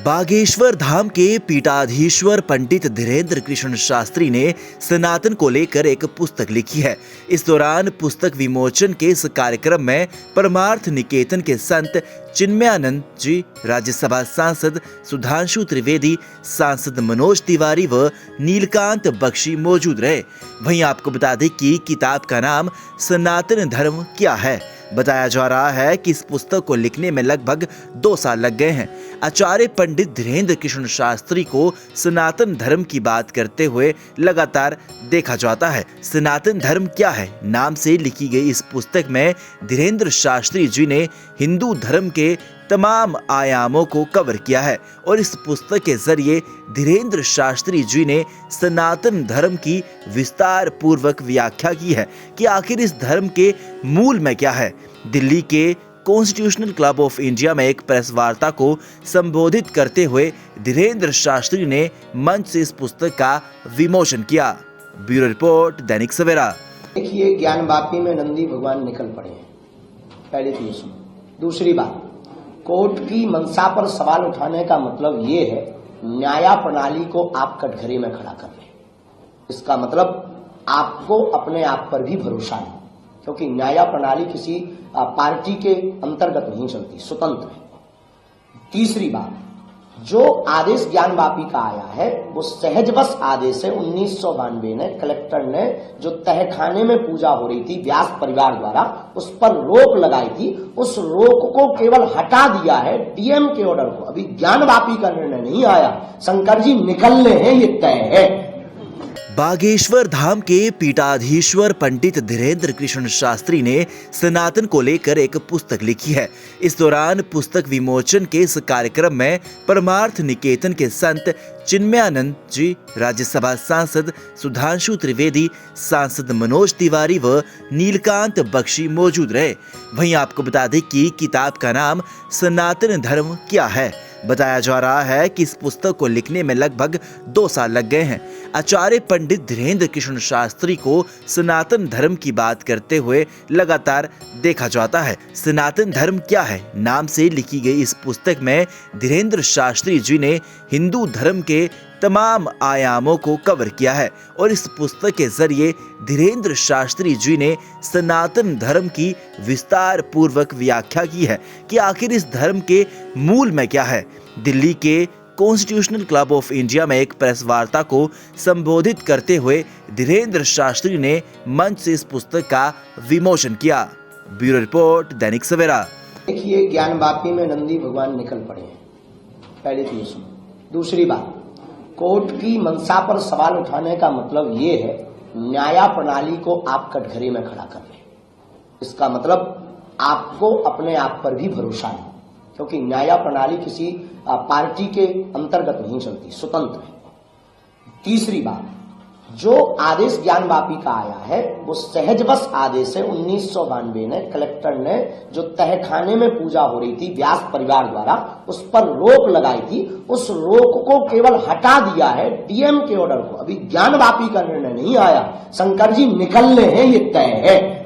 बागेश्वर धाम के पीठाधीश्वर पंडित धीरेन्द्र कृष्ण शास्त्री ने सनातन को लेकर एक पुस्तक लिखी है। इस दौरान पुस्तक विमोचन के इस कार्यक्रम में परमार्थ निकेतन के संत चिन्मयानंद जी, राज्यसभा सांसद सुधांशु त्रिवेदी, सांसद मनोज तिवारी व नीलकांत बख्शी मौजूद रहे। वहीं आपको बता दें कि किताब का नाम सनातन धर्म क्या है। बताया जा रहा है कि इस पुस्तक को लिखने में लगभग 2 साल लग गए हैं। आचार्य पंडित धीरेन्द्र कृष्ण शास्त्री को सनातन धर्म की बात करते हुए लगातार देखा जाता है। सनातन धर्म क्या है नाम से लिखी गई इस पुस्तक में धीरेन्द्र शास्त्री जी ने हिंदू धर्म के तमाम आयामों को कवर किया है और इस पुस्तक के जरिए धीरेन्द्र शास्त्री जी ने सनातन धर्म की विस्तार पूर्वक व्याख्या की है कि आखिर इस धर्म के मूल में क्या है। दिल्ली के कॉन्स्टिट्यूशनल क्लब ऑफ इंडिया में एक प्रेस वार्ता को संबोधित करते हुए धीरेन्द्र शास्त्री ने मंच से इस पुस्तक का विमोचन किया। Bureau report, Dainik Savera. देखिए, ज्ञान वापी में नंदी भगवान निकल पड़े हैं। पहले तो ये सुनो। दूसरी बात, कोर्ट की मंशा पर सवाल उठाने का मतलब ये है न्याय प्रणाली को आप कटघरे में खड़ा कर रहे हैं। इसका मतलब आपको अपने आप पर भी भरोसा नहीं, क्योंकि न्याय प्रणाली किसी पार्टी के अंतर्गत नहीं चलती, स्वतंत्र है। तीसरी बात, जो आदेश ज्ञानवापी का आया है वो सहजवश आदेश है। 1992 में कलेक्टर ने जो तहखाने में पूजा हो रही थी व्यास परिवार द्वारा, उस पर रोक लगाई थी, उस रोक को केवल हटा दिया है डीएम के ऑर्डर को। अभी ज्ञानवापी का निर्णय नहीं आया, शंकर जी निकलने हैं, ये तय है। बागेश्वर धाम के पीठाधीश्वर पंडित धीरेन्द्र कृष्ण शास्त्री ने सनातन को लेकर एक पुस्तक लिखी है। इस दौरान पुस्तक विमोचन के इस कार्यक्रम में परमार्थ निकेतन के संत चिन्मयानंद जी, राज्यसभा सांसद सुधांशु त्रिवेदी, सांसद मनोज तिवारी व नीलकांत बख्शी मौजूद रहे। वहीं आपको बता दें कि किताब का नाम सनातन धर्म क्या है। बताया जा रहा है कि इस पुस्तक को लिखने में लगभग 2 साल लग गए हैं। आचार्य पंडित धीरेन्द्र कृष्ण शास्त्री को सनातन धर्म की बात करते हुए लगातार देखा जाता है। सनातन धर्म क्या है नाम से लिखी गई इस पुस्तक में धीरेन्द्र शास्त्री जी ने हिंदू धर्म के तमाम आयामों को कवर किया है और इस पुस्तक के जरिए धीरेन्द्र शास्त्री जी ने सनातन धर्म की विस्तार पूर्वक व्याख्या की है कि आखिर इस धर्म के मूल में क्या है। दिल्ली के कॉन्स्टिट्यूशनल क्लब ऑफ इंडिया में एक प्रेस वार्ता को संबोधित करते हुए धीरेन्द्र शास्त्री ने मंच से इस पुस्तक का विमोचन किया। Bureau report, Dainik Savera. देखिए, ज्ञान वापी में नंदी भगवान निकल पड़े हैं। पहले तो ये सुनो। दूसरी बात, कोर्ट की मंशा पर सवाल उठाने का मतलब ये है न्याय प्रणाली को आप कटघरे में खड़ा कर रहे हैं। इसका मतलब आपको अपने आप पर भी भरोसा नहीं, क्योंकि न्याय प्रणाली किसी पार्टी के अंतर्गत नहीं चलती, स्वतंत्र है। तीसरी बात, जो आदेश ज्ञानवापी का आया है वो सहजवश आदेश है। 1992 में कलेक्टर ने जो तहखाने में पूजा हो रही थी व्यास परिवार द्वारा, उस पर रोक लगाई थी, उस रोक को केवल हटा दिया है डीएम के ऑर्डर को। अभी ज्ञानवापी का निर्णय नहीं आया, शंकर जी निकलने हैं, ये तय है।